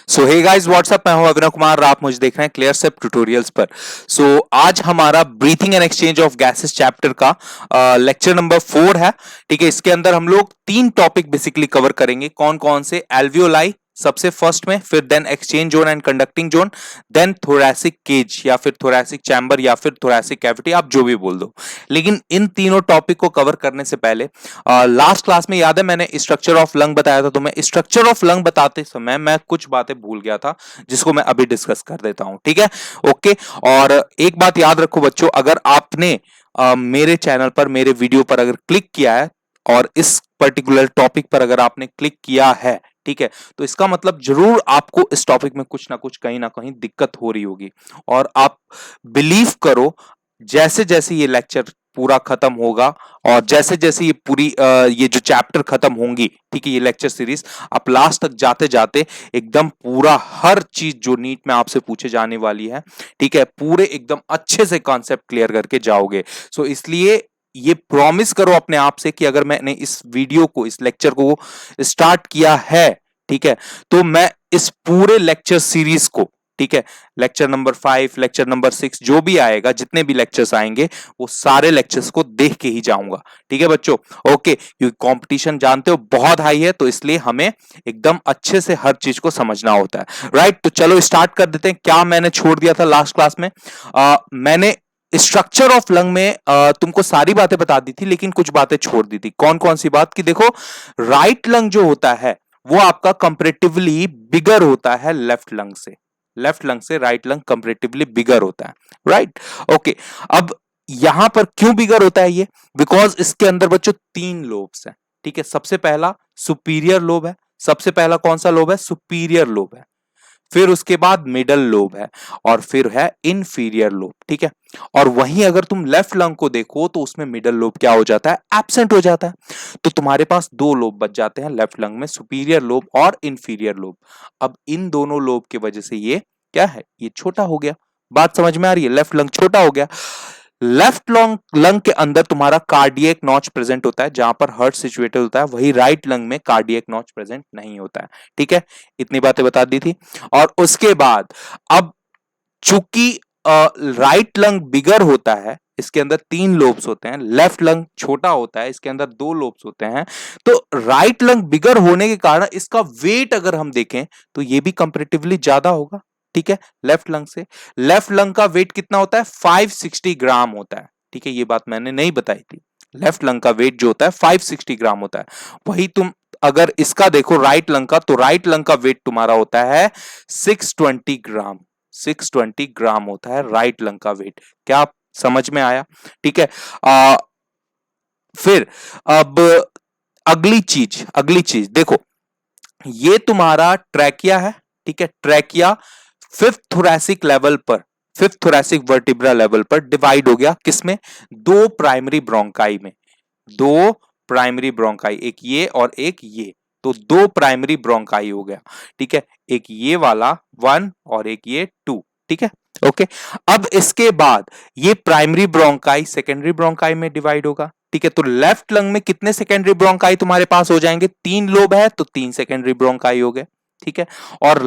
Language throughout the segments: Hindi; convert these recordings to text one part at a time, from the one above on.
सो हे गाइस व्हाट्सअप, मैं हूं अभिनव कुमार। आप मुझे देख रहे हैं क्लियर सेप ट्यूटोरियल्स पर। आज हमारा breathing and exchange of gases chapter का लेक्चर नंबर 4 है। ठीक है, इसके अंदर हम लोग 3 टॉपिक बेसिकली कवर करेंगे। कौन कौन से? एल्वियोलाई सबसे फर्स्ट में, फिर then exchange zone and conducting zone, then thoracic cage या फिर थोरैसिक चैम्बर या फिर थोरैसिक कैविटी, आप जो भी बोल दो। लेकिन इन तीनों टॉपिक को कवर करने से पहले लास्ट क्लास में याद है मैंने स्ट्रक्चर ऑफ लंग बताया था, तो मैं स्ट्रक्चर ऑफ लंग बताते समय मैं कुछ बातें भूल गया था जिसको मैं अभी डिस्कस कर देता हूं। ठीक है, ओके। और एक बात याद रखो बच्चों, अगर आपने मेरे चैनल पर, मेरे वीडियो पर अगर क्लिक किया है और इस पर्टिकुलर टॉपिक पर अगर आपने क्लिक किया है, ठीक है, तो इसका मतलब जरूर आपको इस टॉपिक में कुछ ना कहीं दिक्कत हो रही होगी। और आप बिलीव करो, जैसे जैसे ये लेक्चर पूरा खत्म होगा और जैसे जैसे ये पूरी ये जो चैप्टर खत्म होंगी, ठीक है, ये लेक्चर सीरीज, आप लास्ट तक जाते जाते एकदम पूरा हर चीज जो नीट में आपसे पूछे जाने वाली है, ठीक है, पूरे एकदम अच्छे से कॉन्सेप्ट क्लियर करके जाओगे। सो इसलिए ये प्रॉमिस करो अपने आप से कि अगर मैंने इस वीडियो को, इस लेक्चर को स्टार्ट किया है, ठीक है, तो मैं इस पूरे लेक्चर सीरीज को, ठीक है, लेक्चर नंबर 5, लेक्चर नंबर 6, जो भी आएगा, जितने भी लेक्चर्स आएंगे, वो सारे लेक्चर्स को देख के ही जाऊंगा। ठीक है बच्चों, ओके, क्योंकि कंपटीशन जानते हो बहुत हाई है, तो इसलिए हमें एकदम अच्छे से हर चीज को समझना होता है। राइट, तो चलो स्टार्ट कर देते हैं। क्या मैंने छोड़ दिया था लास्ट क्लास में? मैंने स्ट्रक्चर ऑफ लंग में तुमको सारी बातें बता दी थी, लेकिन कुछ बातें छोड़ दी थी। कौन कौन सी बात? कि देखो, राइट लंग जो होता है वो आपका कंपैरेटिवली बिगर होता है लेफ्ट लंग से। लेफ्ट लंग से राइट लंग कंपैरेटिवली बिगर होता है। Right, okay. अब यहां पर क्यों बिगर होता है ये? बिकॉज इसके अंदर बच्चों 3 लोब्स हैं। ठीक है, सबसे पहला सुपीरियर लोब है। सबसे पहला कौन सा लोब है? सुपीरियर लोब है। फिर उसके बाद मिडल लोब है और फिर है इंफीरियर लोब। ठीक है, और वहीं अगर तुम लेफ्ट लंग को देखो तो उसमें मिडल लोब क्या हो जाता है? एब्सेंट हो जाता है। तो तुम्हारे पास 2 लोब बच जाते हैं लेफ्ट लंग में, सुपीरियर लोब और इंफीरियर लोब। अब इन दोनों लोब की वजह से ये क्या है? ये छोटा हो गया। बात समझ में आ रही है? लेफ्ट लंग छोटा हो गया। लेफ्ट लंग लंग के अंदर तुम्हारा कार्डियक नॉच प्रेजेंट होता है, जहां पर हार्ट सिचुएटेड होता है। वही राइट लंग में कार्डियक नॉच प्रेजेंट नहीं होता है। ठीक है, इतनी बातें बता दी थी। और उसके बाद अब चूंकि राइट लंग बिगर होता है, इसके अंदर 3 लोब्स होते हैं, लेफ्ट लंग छोटा होता है, इसके अंदर 2 लोब्स होते हैं, तो राइट लंग बिगर होने के कारण इसका वेट अगर हम देखें तो ये भी कंपैरेटिवली ज्यादा होगा। ठीक है, लेफ्ट लंग से। लेफ्ट लंग का वेट कितना होता है? 560 ग्राम होता है। ठीक है, ये बात मैंने नहीं बताई थी। लेफ्ट लंग का वेट जो होता है 560 ग्राम होता है। वही तुम अगर इसका देखो राइट लंग का, तो राइट लंग का वेट तुम्हारा होता है 620 ग्राम। 620 ग्राम होता है राइट लंग का वेट। क्या आप समझ में आया? ठीक है, फिर अब अगली चीज देखो, ये तुम्हारा ट्रैकिया है। ठीक है, ट्रैकिया फिफ्थ थोरैसिक लेवल पर, फिफ्थ थोरैसिक वर्टिब्रा लेवल पर डिवाइड हो गया। किसमें? 2 प्राइमरी ब्रोंकाई में। 2 प्राइमरी ब्रोंकाई, एक ये और एक ये, तो 2 प्राइमरी ब्रोंकाई हो गया। ठीक है, एक ये वाला 1 और एक ये 2। ठीक है, ओके। अब इसके बाद ये प्राइमरी ब्रोंकाई सेकेंडरी ब्रोंकाई में डिवाइड होगा। ठीक है, तो लेफ्ट लंग में कितने सेकेंडरी ब्रोंकाई तुम्हारे पास हो जाएंगे? 3 लोब है तो 3 सेकेंडरी ब्रोंकाई हो गए। ठीक है, और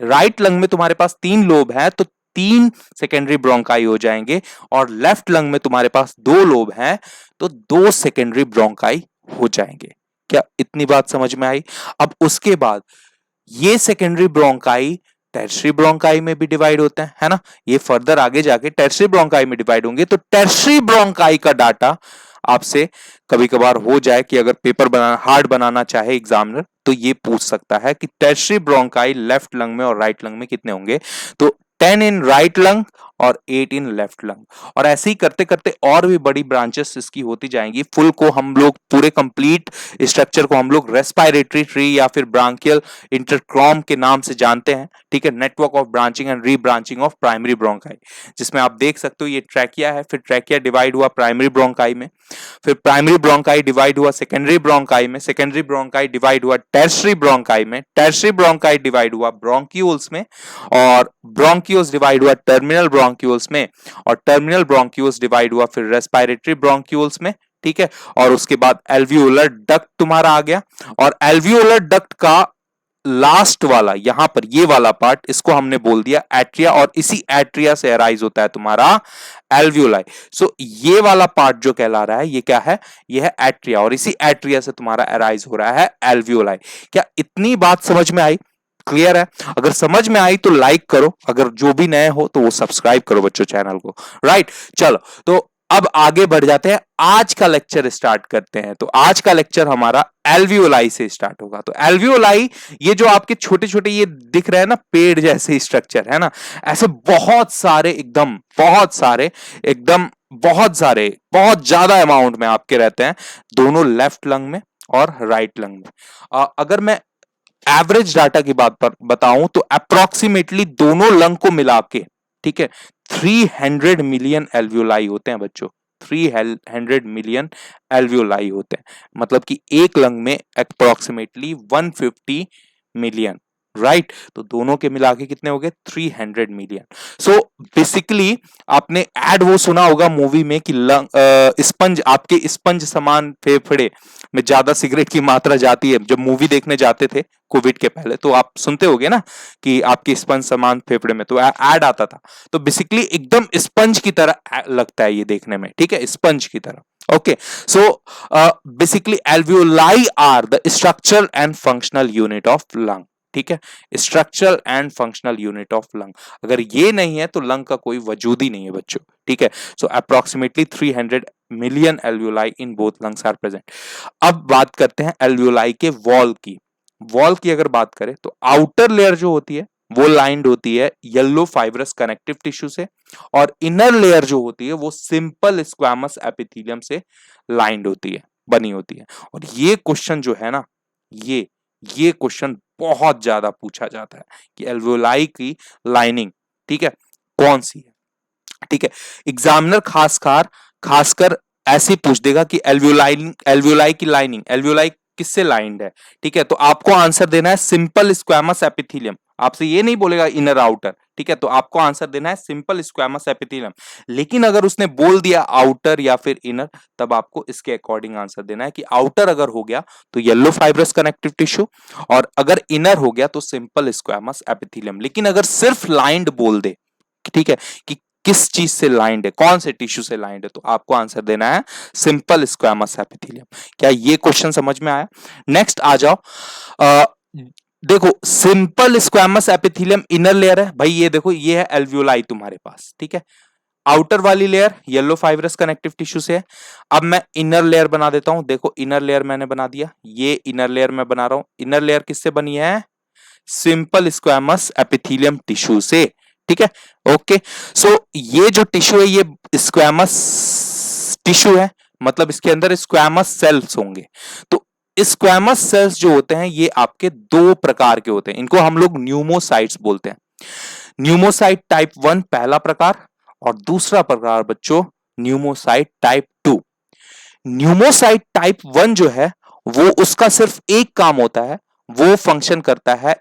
राइट लंग में तुम्हारे पास 3 लोब है तो 3 सेकेंडरी ब्रोंकाई हो जाएंगे। और लेफ्ट लंग में तुम्हारे पास 2 लोब हैं तो 2 सेकेंडरी ब्रोंकाई हो जाएंगे। क्या इतनी बात समझ में आई? अब उसके बाद ये सेकेंडरी ब्रोंकाई टर्शियरी ब्रोंकाई में भी डिवाइड होते हैं, है ना? ये फर्दर आगे जाके टर्शियरी ब्रोंकाई में डिवाइड होंगे। तो टर्शियरी ब्रोंकाई का डाटा आपसे कभी कभार हो जाए कि अगर पेपर बनाना हार्ड बनाना चाहे एग्जामिनर, तो ये पूछ सकता है कि टर्शियरी ब्रोंकाई लेफ्ट लंग में और राइट लंग में कितने होंगे? तो 10 इन राइट लंग और 8 इन लेफ्ट लंग। और ऐसे ही करते करते और भी बड़ी ब्रांचेस इसकी होती जाएंगी। फुल को हम लोग पूरे कंप्लीट स्ट्रक्चर को हम लोग रेस्पिरेटरी ट्री या फिर ब्रांकियल इंटरक्रॉम के नाम से जानते हैं। ठीक है, network of branching and rebranching of primary bronchi, जिसमें आप देख सकते हो ये ट्रैकिया है, फिर ट्रैकिया डिवाइड हुआ प्राइमरी ब्रोंकाई में, फिर प्राइमरी ब्रोंकाई डिवाइड हुआ सेकेंडरी ब्रोंकाई में, सेकेंडरी ब्रोंकाई डिवाइड हुआ टर्शियरी ब्रोंकाई में, टर्शियरी ब्रोंकाई डिवाइड हुआ ब्रोंक्यूल्स में, और ब्रोंक्यूल्स डिवाइड हुआ टर्मिनल ब्रोंक्यूल्स में, और टर्मिनल ब्रोंक्यूल्स डिवाइड हुआ फिर रेस्पिरेटरी ब्रोंक्यूल्स में। ठीक है, और उसके बाद एल्वियोलर डक्ट तुम्हारा आ गया, और एल्वियोलर डक्ट का लास्ट वाला यहां पर ये वाला पार्ट, इसको हमने बोल दिया एट्रिया, और इसी एट्रिया से अराइज होता है तुम्हारा एल्वियोलाई। सो ये वाला पार्ट जो कहला रहा है ये क्या है, ये है एट्रिया, और इसी एट्रिया से तुम्हारा अराइज हो रहा है एल्वियोलाई। क्या इतनी बात समझ में आई? क्लियर है? अगर समझ में आई तो लाइक करो, अगर जो भी नए हो तो वो सब्सक्राइब करो बच्चों चैनल को। राइट, चलो तो अब आगे बढ़ जाते हैं, आज का लेक्चर स्टार्ट करते हैं। तो आज का लेक्चर हमारा एल्वियोलाई से स्टार्ट होगा। तो एल्वियोलाई, ये जो आपके छोटे छोटे ये दिख रहे हैं ना पेड़ जैसे स्ट्रक्चर है ना, ऐसे बहुत सारे एकदम बहुत सारे बहुत ज्यादा अमाउंट में आपके रहते हैं, दोनों लेफ्ट लंग में और राइट लंग में। अगर मैं एवरेज डाटा की बात पर बताऊं तो अप्रोक्सीमेटली दोनों लंग को मिला के, ठीक है, 300 मिलियन एल्वियोलाई होते हैं बच्चों। 300 मिलियन एल्वियोलाई होते हैं, मतलब कि एक लंग में अप्रोक्सीमेटली 150 मिलियन। राइट, तो दोनों के मिला के कितने हो गए? 300 मिलियन। सो बेसिकली आपने एड वो सुना होगा मूवी में कि स्पंज, आपके स्पंज समान फेफड़े में ज्यादा सिगरेट की मात्रा जाती है। जब मूवी देखने जाते थे कोविड के पहले तो आप सुनते होगे ना कि आपके स्पंज समान फेफड़े में, तो ऐड आता था। तो बेसिकली एकदम स्पंज की तरह लगता है ये देखने में, ठीक है, स्पंज की तरह। Okay, so basically alveoli are the structural and functional unit of lung. ठीक है, structural and functional unit of lung, अगर ये नहीं है तो लंग का कोई वजूद ही नहीं है बच्चों। ठीक है, so approximately 300 million alveoli in both lungs are present. अब बात करते हैं एल्वियोलाई के वॉल की। वॉल की अगर बात करें तो आउटर लेयर जो होती है वो लाइंड होती है येलो फाइब्रस कनेक्टिव टिश्यू से, और इनर लेयर जो होती है वो सिंपल स्क्वैमस एपिथेलियम से लाइंड होती है, बनी होती है। और ये क्वेश्चन जो है ना, ये क्वेश्चन बहुत ज्यादा पूछा जाता है कि एल्वियोलाई की लाइनिंग, ठीक है, कौन सी है। ठीक है, एग्जामिनर खासकर ऐसे पूछ देगा कि एल्वियोलाई की लाइनिंग, एल्वियोलाई किससे लाइंड है। ठीक है, तो आपको आंसर देना है सिंपल स्क्वैमस एपिथेलियम, आपसे ये नहीं बोलेगा इनर आउटर। ठीक है, तो आपको आंसर देना है सिंपल स्क्वैमस एपिथेलियम। लेकिन अगर उसने बोल दिया आउटर या फिर इनर, तब आपको इसके अकॉर्डिंग आंसर देना है कि आउटर अगर हो गया तो येलो फाइब्रस कनेक्टिव टिश्यू, और अगर इनर हो गया तो सिंपल स्क्वैमस एपिथेलियम। लेकिन अगर सिर्फ लाइंड बोल दे, ठीक है, कि किस चीज से लाइंड है, कौन से टिश्यू से लाइंड है, तो आपको आंसर देना है सिंपल स्क्वैमस एपिथेलियम। क्या ये क्वेश्चन समझ में आया? नेक्स्ट आ जाओ। देखो, simple squamous epithelium inner layer है भाई, ये देखो ये है एल्वियोलाई तुम्हारे पास। ठीक है, आउटर वाली layer yellow fibrous connective tissue से है। अब मैं इनर लेयर बना देता हूं, देखो इनर लेयर मैंने बना दिया, ये इनर लेयर मैं बना रहा हूं। इनर लेयर किससे बनी है? सिंपल स्क्वैमस एपिथेलियम टिश्यू से। ठीक है, ओके, सो ये जो टिश्यू है ये स्क्वैमस टिश्यू है, मतलब इसके अंदर स्क्वैमस सेल्स होंगे। तो स्क्वैमस सेल्स जो होते हैं ये आपके दो प्रकार के होते हैं, इनको हम लोग न्यूमोसाइट्स बोलते हैं। न्यूमोसाइट टाइप 1 पहला प्रकार, और दूसरा प्रकार बच्चों न्यूमोसाइट टाइप 2। न्यूमोसाइट टाइप 1 जो है वो उसका सिर्फ एक काम होता है, वो फंक्शन करता है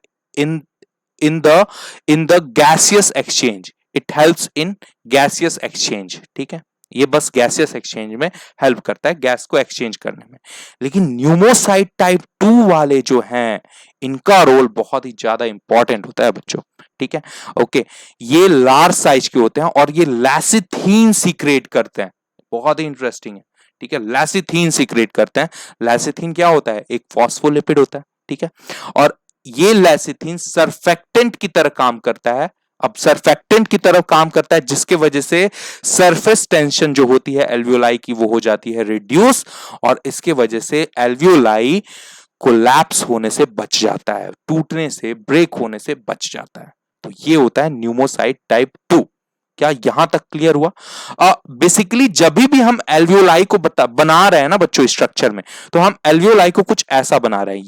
in the gaseous exchange, it helps in gaseous exchange. ठीक है, ये बस गैसियस एक्सचेंज में हेल्प करता है, गैस को एक्सचेंज करने में। लेकिन न्यूमोसाइट टाइप 2 वाले जो हैं इनका रोल बहुत ही ज्यादा इंपॉर्टेंट होता है बच्चों। ठीक है, ओके, ये लार्ज साइज के होते हैं और ये लैसिथीन सीक्रेट करते हैं, बहुत ही इंटरेस्टिंग है। ठीक है, लैसिथीन सीक्रेट करते हैं। लैसिथीन क्या होता है? एक फॉस्फोलिपिड होता है। ठीक है, और ये लैसिथीन सरफेक्टेंट की तरह काम करता है। अब सरफेक्टेंट की तरफ काम करता है जिसके वजह से सरफेस टेंशन जो होती है एल्वियोलाई की वो हो जाती है रिड्यूस, और इसके वजह से एल्वियोलाई कोलैप्स होने से बच जाता है, टूटने से, ब्रेक होने से बच जाता है। तो ये होता है न्यूमोसाइट टाइप 2। क्या यहां तक क्लियर हुआ? बेसिकली जब भी हम एल्वियोलाई को बना रहे हैं ना बच्चों स्ट्रक्चर में, तो हम एल्वियोलाई को कुछ ऐसा बना रहे हैं,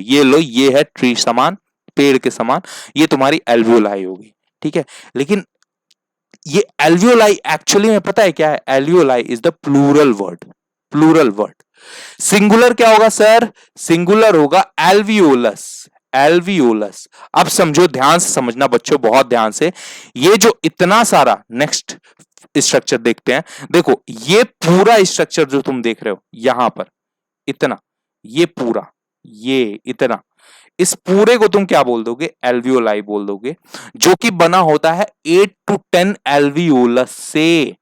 ये लो, ये है ट्री समान, पेड़ के समान, ये तुम्हारी एल्वियोलाई होगी। ठीक है, लेकिन ये एल्वियोलाई एक्चुअली में पता है क्या है? Alveoli is the plural word. Plural word, singular क्या होगा सर? सिंगुलर होगा एल्वियोलस। एल्वियोलस। अब समझो, ध्यान से समझना बच्चों, बहुत ध्यान से। ये जो इतना सारा, नेक्स्ट स्ट्रक्चर देखते हैं। देखो ये पूरा स्ट्रक्चर जो तुम देख रहे हो यहां पर, इतना, ये पूरा, ये इतना, इस पूरे को तुम क्या बोल दोगे? एल्वियोलाई बोल दोगे, जो कि बना होता है 8 to 10 एल्वियोलस से।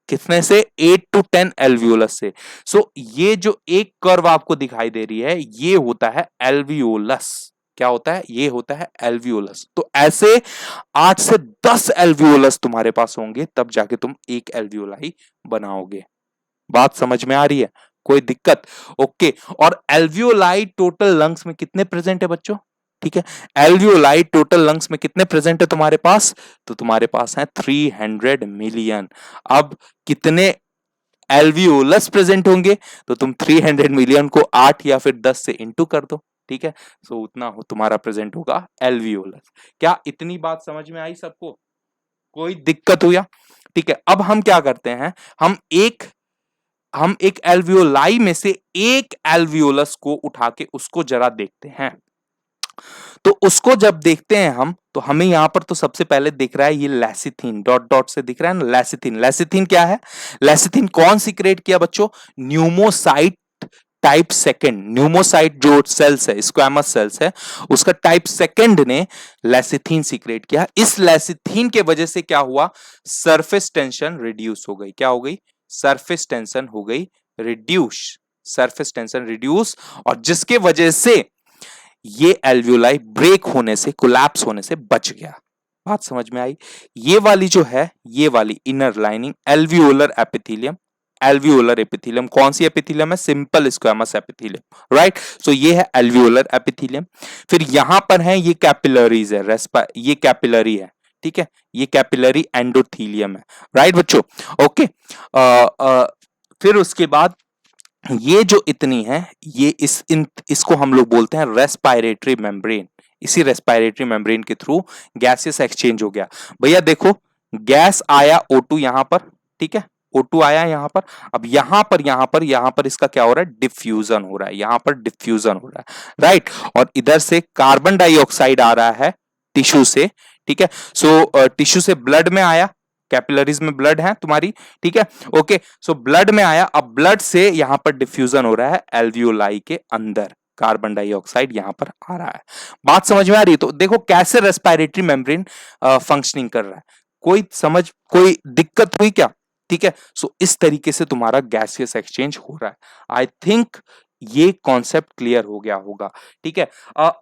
कितने से? 8 to 10 एल्वियोलस से। सो ये जो एक कर्व आपको दिखाई दे रही है, ये होता है एल्वियोलस। क्या होता है? ये होता है एल्वियोलस। तो ऐसे 8 से 10 एल्वियोलस तुम्हारे पास होंगे, तब जाके तुम एक एल्वियोलाई बनाओगे। बात समझ में आ रही है? कोई दिक्कत? ओके। और एल्वियोलाई टोटल लंग्स में कितने प्रेजेंट है बच्चों? ठीक है, एल्वियोलाई टोटल लंग्स में कितने प्रेजेंट है तुम्हारे पास? तो तुम्हारे पास है 300 मिलियन। अब कितने एल्वियोलस प्रेजेंट होंगे? तो तुम 300 मिलियन को 8 या फिर 10 से इंटू कर दो। ठीक है, सो उतना हो तुम्हारा प्रेजेंट होगा एल्वियोलस। क्या इतनी बात समझ में आई सबको? कोई दिक्कत हुआ? ठीक है, अब हम क्या करते हैं, हम एक एल्वियोलाई में से एक एल्वियोलस को उठा के उसको जरा देखते हैं। तो उसको जब देखते हैं हम, तो हमें यहां पर तो सबसे पहले दिख रहा है ये लेसिथिन, डॉट डॉट से दिख रहा है ना लेसिथिन। लेसिथिन क्या है? लेसिथिन कौन सीक्रेट किया बच्चों? Pneumocyte type second. न्यूमोसाइट जो सेल्स है, स्क्वैमस सेल्स है, उसका टाइप सेकंड ने लेसिथिन सीक्रेट किया। इस लेसिथिन के वजह से क्या हुआ? सरफेस टेंशन रिड्यूस हो गई। क्या हो गई? सरफेस टेंशन हो गई रिड्यूस। सरफेस टेंशन रिड्यूस, और जिसके वजह से ये एल्वियोलाई ब्रेक होने से, कोलैप्स होने से बच गया। बात समझ में आई? ये वाली जो है, ये वाली inner lining alveolar epithelium. Alveolar epithelium कौन सी एपिथेलियम है? Simple squamous epithelium, right. So ये है एल्वियोलर एपिथेलियम। फिर यहां पर है ये कैपिलरीज है, ये कैपिलरी है। ठीक है, ये कैपिलरी एंडोथीलियम है, राइट बच्चों? ओके। फिर उसके बाद ये जो इतनी है, ये इसको हम लोग बोलते हैं रेस्पिरेटरी मेम्ब्रेन। इसी रेस्पिरेटरी मेम्ब्रेन के थ्रू गैसेस एक्सचेंज हो गया। भैया देखो, गैस आया O2 यहां पर, ठीक है, O2 आया यहां पर। अब यहां पर इसका क्या हो रहा है? डिफ्यूजन हो रहा है। यहां पर डिफ्यूजन हो रहा है, राइट। और इधर से कार्बन डाइऑक्साइड आ रहा है टिश्यू से। ठीक है, सो टिश्यू से ब्लड में आया, कैपिलरीज में ब्लड है तुम्हारी। ठीक है, ओके। सो ब्लड में आया, अब ब्लड से यहां पर डिफ्यूजन हो रहा है एल्वियोलाई के अंदर। कार्बन डाइऑक्साइड यहां पर आ रहा है। बात समझ में आ रही है? तो देखो कैसे रेस्पिरेटरी मेम्ब्रेन फंक्शनिंग कर रहा है। कोई दिक्कत हुई क्या? ठीक है, सो इस तरीके से तुम्हारा गैसियस एक्सचेंज हो रहा है। आई थिंक ये कॉन्सेप्ट क्लियर हो गया होगा। ठीक है,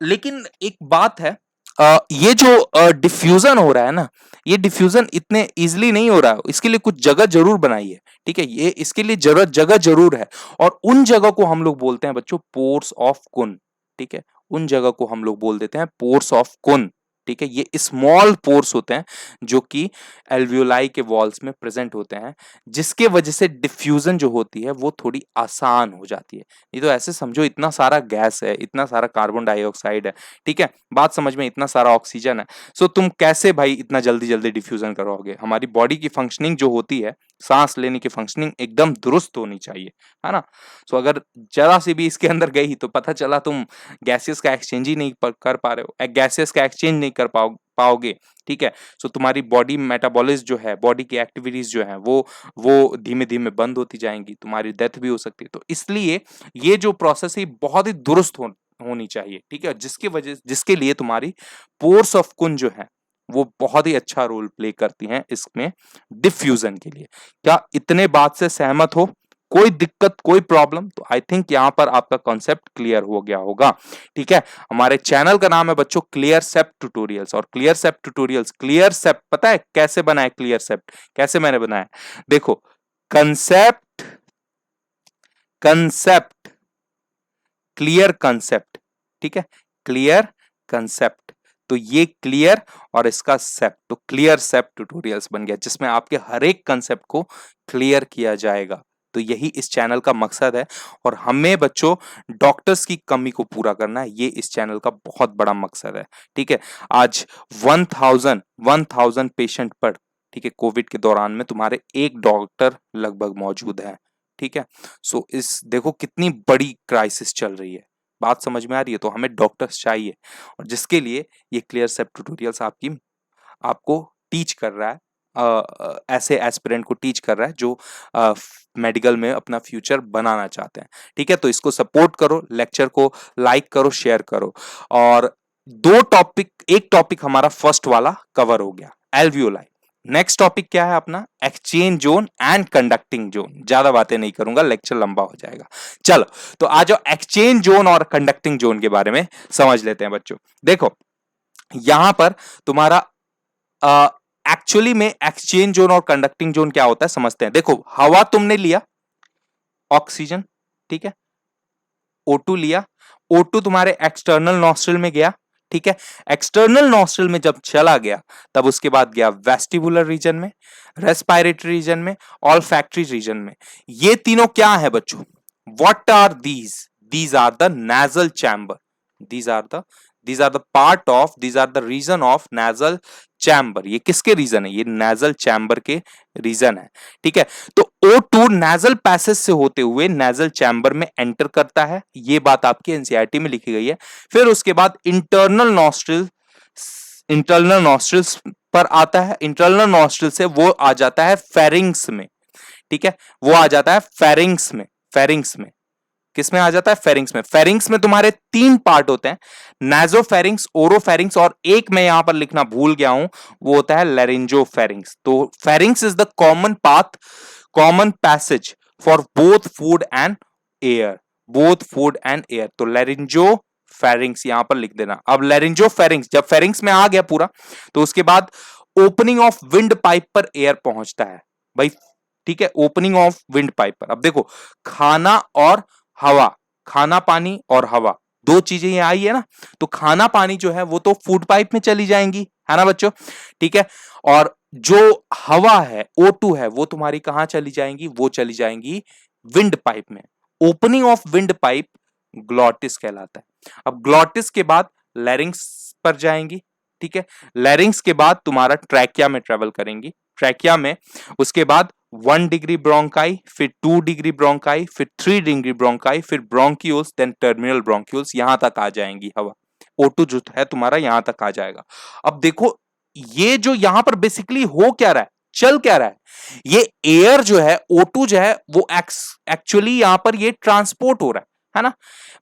लेकिन एक बात है, ये जो डिफ्यूजन हो रहा है ना, ये डिफ्यूजन इतने इजीली नहीं हो रहा है। इसके लिए कुछ जगह जरूर बनाई है। ठीक है, ये इसके लिए जगह जरूर है, और उन जगह को हम लोग बोलते हैं बच्चों पोर्स ऑफ कुन। ठीक है, उन जगह को हम लोग बोल देते हैं पोर्स ऑफ कुन। ठीक है, ये स्मॉल पोर्स होते हैं जो कि एल्वियोलाई के वॉल्स में प्रेजेंट होते हैं, जिसके वजह से डिफ्यूजन जो होती है वो थोड़ी आसान हो जाती है। नहीं तो ऐसे समझो, इतना सारा गैस है, इतना सारा कार्बन डाइऑक्साइड है, ठीक है, बात समझ में, इतना सारा ऑक्सीजन है, सो तुम कैसे भाई इतना जल्दी जल्दी डिफ्यूजन करोगे? हमारी बॉडी की फंक्शनिंग जो होती है, सांस लेने की फंक्शनिंग एकदम दुरुस्त होनी चाहिए, है ना? सो अगर जरा सी भी इसके अंदर गई तो पता चला तुम गैसेस का एक्सचेंज ही नहीं कर पा रहे हो, गैसेस का एक्सचेंज नहीं कर पाओगे। ठीक है, सो तुम्हारी बॉडी मेटाबॉलिज्म जो है, बॉडी की एक्टिविटीज जो है, वो धीमे धीमे बंद होती जाएंगी, तुम्हारी डेथ भी हो सकती है। तो इसलिए ये जो प्रोसेस है बहुत ही दुरुस्त होनी चाहिए। ठीक है, जिसके लिए तुम्हारी पोर्स ऑफ कुन जो है वो बहुत ही अच्छा रोल प्ले करती हैं इसमें डिफ्यूजन के लिए। क्या इतने बात से सहमत हो? कोई दिक्कत, कोई प्रॉब्लम? तो आई थिंक यहां पर आपका कॉन्सेप्ट क्लियर हो गया होगा। ठीक है, हमारे चैनल का नाम है बच्चों क्लियर सेप्ट ट्यूटोरियल्स, और क्लियर सेप्ट ट्यूटोरियल्स, क्लियर सेप्ट पता है कैसे बनाए? क्लियर सेप्ट कैसे मैंने बनाया? देखो, कंसेप्ट, कंसेप्ट, क्लियर कंसेप्ट। ठीक है, क्लियर कंसेप्ट, तो ये क्लियर और इसका सेप्ट, तो क्लियर सेप्ट ट्यूटोरियल्स बन गया, जिसमें आपके हर एक कंसेप्ट को क्लियर किया जाएगा। तो यही इस चैनल का मकसद है, और हमें बच्चों डॉक्टर्स की कमी को पूरा करना है, ये इस चैनल का बहुत बड़ा मकसद है। ठीक है, आज 1000 पेशेंट पर, ठीक है, कोविड के दौरान में तुम्हारे एक डॉक्टर लगभग मौजूद है। ठीक है, सो इस देखो कितनी बड़ी क्राइसिस चल रही है। बात समझ में आ रही है? तो हमें डॉक्टर्स चाहिए, और जिसके लिए ये क्लियर सेप्ट ट्यूटोरियल्स आपको टीच कर रहा है, ऐसे एस्पिरेंट को टीच कर रहा है जो मेडिकल में अपना फ्यूचर बनाना चाहते हैं। ठीक है, तो इसको सपोर्ट करो, लेक्चर को लाइक करो, शेयर करो। और एक टॉपिक हमारा फर्स्ट वाला कवर हो गया, एल्वियोलाई। नेक्स्ट टॉपिक क्या है अपना? Exchange zone and conducting zone. ज्यादा बातें नहीं करूंगा, लेक्चर लंबा हो जाएगा। चलो, तो आ जाओ एक्सचेंज जोन और कंडक्टिंग जोन के बारे में समझ लेते हैं बच्चों। देखो, यहां पर तुम्हारा एक्चुअली में एक्सचेंज जोन और कंडक्टिंग जोन क्या होता है समझते हैं। देखो, हवा तुमने लिया, ऑक्सीजन, ठीक है, O2 लिया, O2 तुम्हारे एक्सटर्नल नॉस्ट्रल में गया, ठीक है। एक्सटर्नल नॉस्ट्रल में जब चला गया तब उसके बाद गया वेस्टिबुलर रीजन में, रेस्पिरेटरी रीजन में, ऑल्फैक्टरी रीजन में। ये तीनों क्या है बच्चों? What are these? These are the nasal chamber. These are the part of, these are the region of nasal chamber. ये किसके रीजन है? ये nasal chamber के रीजन है, ठीक है। तो O2 nasal पैसेज से होते हुए nasal chamber में एंटर करता है, ये बात आपकी एनसीईआरटी में लिखी गई है। फिर उसके बाद इंटरनल नॉस्ट्रिल्स पर आता है, इंटरनल नॉस्ट्रिल से वो आ जाता है फेरिंग्स में, ठीक है, वो आ जाता है फेरिंग्स में। किस में आ जाता है? फेरिंग्स में। फेरिंग्स में तुम्हारे 3 पार्ट होते हैं, नाजोफेरिंग्स, ओरोफेरिंग्स, और एक मैं यहां पर लिखना भूल गया हूं, वो होता है लैरिंजोफेरिंग्स। तो pharynx is the common passage for both food and air. तो लैरिंजोफेरिंग्स यहां पर लिख देना। अब लैरिंजोफेरिंग्स जब फेरिंग्स में आ गया पूरा, तो उसके बाद ओपनिंग ऑफ विंड पाइप पर एयर पहुंचता है भाई, ठीक है, ओपनिंग ऑफ विंड पाइप पर। अब देखो, खाना और हवा, खाना पानी और हवा, 2 चीजें ये आई है ना, तो खाना पानी जो है वो तो फूड पाइप में चली जाएंगी, है ना बच्चों, ठीक है। और जो हवा है, O2 है, वो तुम्हारी कहां चली जाएंगी? वो चली जाएंगी विंड पाइप में। Opening of wind pipe glottis कहलाता है। अब ग्लॉटिस के बाद लैरिंग्स पर जाएंगी, ठीक है। लैरिंग्स के बाद तुम्हारा ट्रैकिया में ट्रेवल करेंगी, ट्रैकिया में उसके बाद 1 डिग्री ब्रोंकाई, फिर 2 डिग्री ब्रोंकाई, फिर 3 डिग्री ब्रोंकाई, फिर ब्रोंक्यूल्स, देन टर्मिनल ब्रोंक्यूल्स, यहां तक आ जाएंगी हवा। O2 जो है तुम्हारा यहां तक आ जाएगा। अब देखो, ये जो यहां पर बेसिकली हो क्या रहा है, चल क्या रहा है, ये एयर जो है, O2 जो है, वो एक्चुअली यहां पर ये ट्रांसपोर्ट हो रहा है ना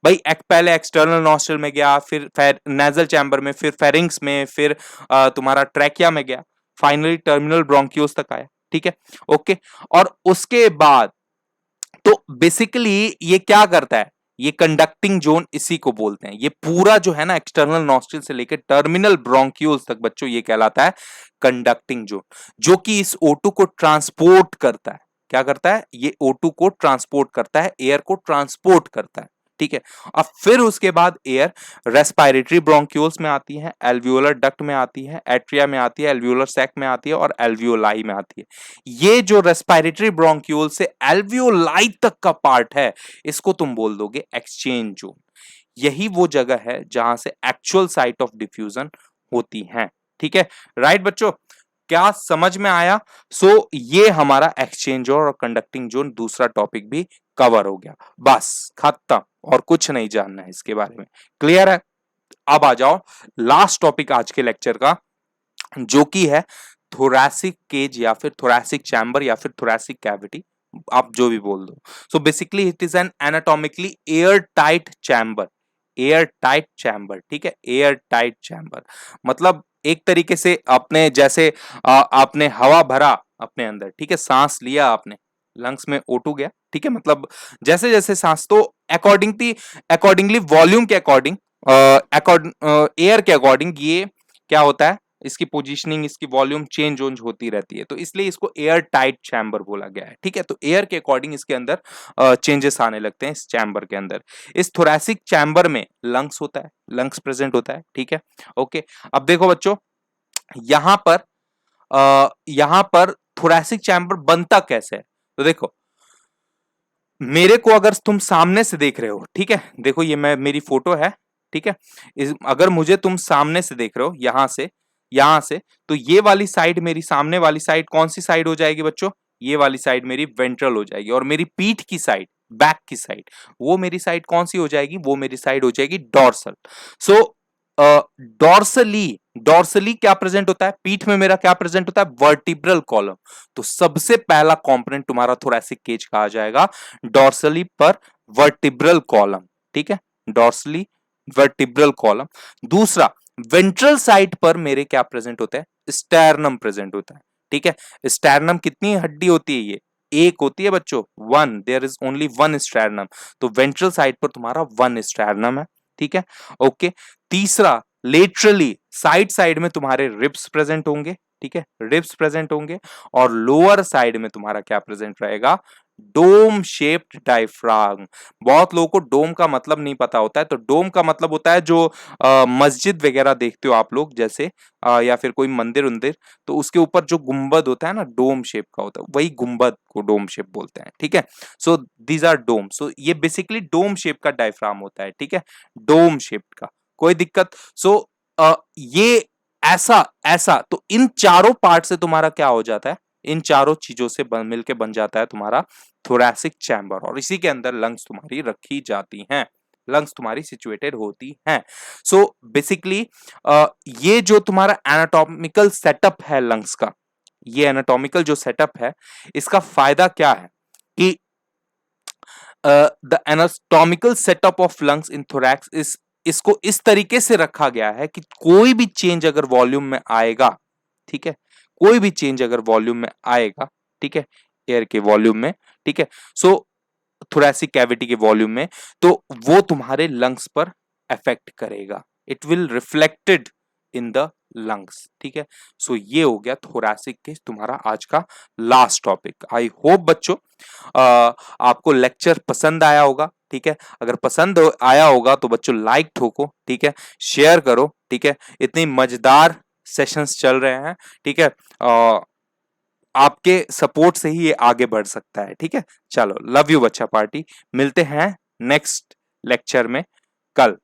भाई। पहले एक्सटर्नल नॉस्ट्रल में गया, फिर नेजल चैम्बर में, फिर फेरिंग्स में, फिर तुम्हारा ट्रैकिया में गया, फाइनली टर्मिनल ब्रोंक्यूल्स तक आया, ठीक है, ओके। और उसके बाद तो बेसिकली ये क्या करता है? ये कंडक्टिंग जोन इसी को बोलते हैं। ये पूरा जो है ना, एक्सटर्नल नॉस्ट्रिल से लेकर टर्मिनल ब्रोंक्यूल्स तक बच्चों, ये कहलाता है कंडक्टिंग जोन, जो कि इस O2 को ट्रांसपोर्ट करता है। क्या करता है? ये O2 को ट्रांसपोर्ट करता है, एयर को ट्रांसपोर्ट करता है, ठीक है। अब फिर उसके बाद एयर रेस्पिरेटरी ब्रोंक्यूल्स में आती है, एल्वियोलर डक्ट में आती है, एट्रिया में आती है, एल्वियोलर सैक में आती है, और एल्वियोलाई में आती है। ये जो रेस्पिरेटरी ब्रोंक्यूल से एल्वियोलाई तक का पार्ट है, इसको तुम बोल दोगे एक्सचेंज जोन। यही वो जगह है जहां से एक्चुअल साइट ऑफ डिफ्यूजन होती है, ठीक है, राइट बच्चों? क्या समझ में आया? ये हमारा एक्सचेंज जोन और कंडक्टिंग जोन दूसरा टॉपिक भी कवर हो गया, बस खत्म, और कुछ नहीं जानना है इसके बारे में। क्लियर है? अब आ जाओ लास्ट टॉपिक आज के लेक्चर का, जो कि है थोरैसिक केज या फिर थोरैसिक चैम्बर या फिर थोरैसिक कैविटी, आप जो भी बोल दो। So basically it is an anatomically air tight chamber, ठीक है, एयर टाइट चैम्बर। मतलब एक तरीके से अपने जैसे आपने हवा भरा अपने अंदर, ठीक है, सांस लिया आपने, लंग्स में O2 गया, ठीक है, मतलब जैसे जैसे सांस, तो अकॉर्डिंगली वॉल्यूम के अकॉर्डिंग, एयर के अकॉर्डिंग ये क्या होता है, इसकी पोजीशनिंग, इसकी वॉल्यूम चेंज होती रहती है, तो इसलिए इसको एयर टाइट चैम्बर बोला गया है, ठीक है। तो एयर के अकॉर्डिंग इसके अंदर चेंजेस आने लगते हैं इस चैम्बर के अंदर। इस थोरैसिक चैम्बर में लंग्स होता है, लंग्स प्रेजेंट होता है, ठीक है, ओके। अब देखो बच्चों, यहां पर थोरैसिक चैम्बर बनता कैसे है? तो देखो, मेरे को अगर तुम सामने से देख रहे हो, ठीक है, देखो ये मेरी फोटो है, ठीक है, अगर मुझे तुम सामने से देख रहे हो, यहां से, तो ये वाली साइड, मेरी सामने वाली साइड कौन सी साइड हो जाएगी बच्चों? ये वाली साइड मेरी वेंट्रल हो जाएगी, और मेरी पीठ की साइड, बैक की साइड, वो मेरी साइड कौन सी हो जाएगी? वो मेरी साइड हो जाएगी डॉर्सल। सो डॉर्सली, डॉर्सली क्या प्रेजेंट होता है, पीठ में मेरा क्या प्रेजेंट होता है, वर्टिब्रल कॉलम। तो सबसे पहला कंपोनेंट तुम्हारा थोरैसिक केज का आ जाएगा डॉर्सली पर वर्टिब्रल कॉलम, ठीक है, डॉर्सली वर्टिब्रल कॉलम। दूसरा, वेंट्रल साइड पर मेरे क्या प्रेजेंट होता है, स्टर्नम प्रेजेंट होता है, ठीक है। स्टर्नम कितनी हड्डी होती है, ये एक होती है बच्चों, one, there is only one sternum. तो वेंट्रल साइड पर तुम्हारा वन स्टर्नम है, ठीक है, ओके। तीसरा, लेटरली साइड साइड में तुम्हारे रिब्स प्रेजेंट होंगे, ठीक है, रिब्स प्रेजेंट होंगे। और लोअर साइड में तुम्हारा क्या प्रेजेंट रहेगा, डोम शेप्ड डायफ्राम। बहुत लोगों को डोम का मतलब नहीं पता होता है। तो डोम का मतलब होता है जो मस्जिद वगैरह देखते हो आप लोग, जैसे या फिर कोई मंदिर उंदिर, तो उसके ऊपर जो गुंबद होता है ना, डोम शेप का होता है, वही गुंबद को डोम शेप बोलते हैं, ठीक है। सो दीज आर डोम। सो ये बेसिकली डोम शेप का डायफ्राम होता है, ठीक है, डोम शेप का, कोई दिक्कत। सो ये ऐसा ऐसा, तो इन चारों पार्ट से तुम्हारा क्या हो जाता है, इन चारों चीजों से मिलके बन जाता है तुम्हारा थोरैसिक चैम्बर, और इसी के अंदर लंग्स तुम्हारी रखी जाती हैं, लंग्स तुम्हारी सिचुएटेड होती हैं। सो बेसिकली ये जो तुम्हारा एनाटॉमिकल सेटअप है लंग्स का, ये एनाटॉमिकल जो सेटअप है, इसका फायदा क्या है कि the anatomical setup of lungs in thorax इस, इसको इस तरीके से रखा गया है कि कोई भी चेंज अगर वॉल्यूम में आएगा, ठीक है, कोई भी चेंज अगर वॉल्यूम में आएगा, ठीक है, एयर के वॉल्यूम में, ठीक है, सो थोरैसिक कैविटी के वॉल्यूम में, तो वो तुम्हारे लंग्स पर अफेक्ट करेगा, it will reflected in the lungs, ठीक है। सो ये हो गया थोरैसिक के तुम्हारा आज का लास्ट टॉपिक। आई होप बच्चों आपको लेक्चर पसंद आया होगा, ठीक है। अगर पसंद आया होगा तो बच्चों लाइक ठोको, ठीक है, शेयर करो, ठीक है। इतनी मजेदार सेशंस चल रहे हैं, ठीक है, आपके सपोर्ट से ही ये आगे बढ़ सकता है, ठीक है। चलो, लव यू बच्चा पार्टी, मिलते हैं नेक्स्ट लेक्चर में कल।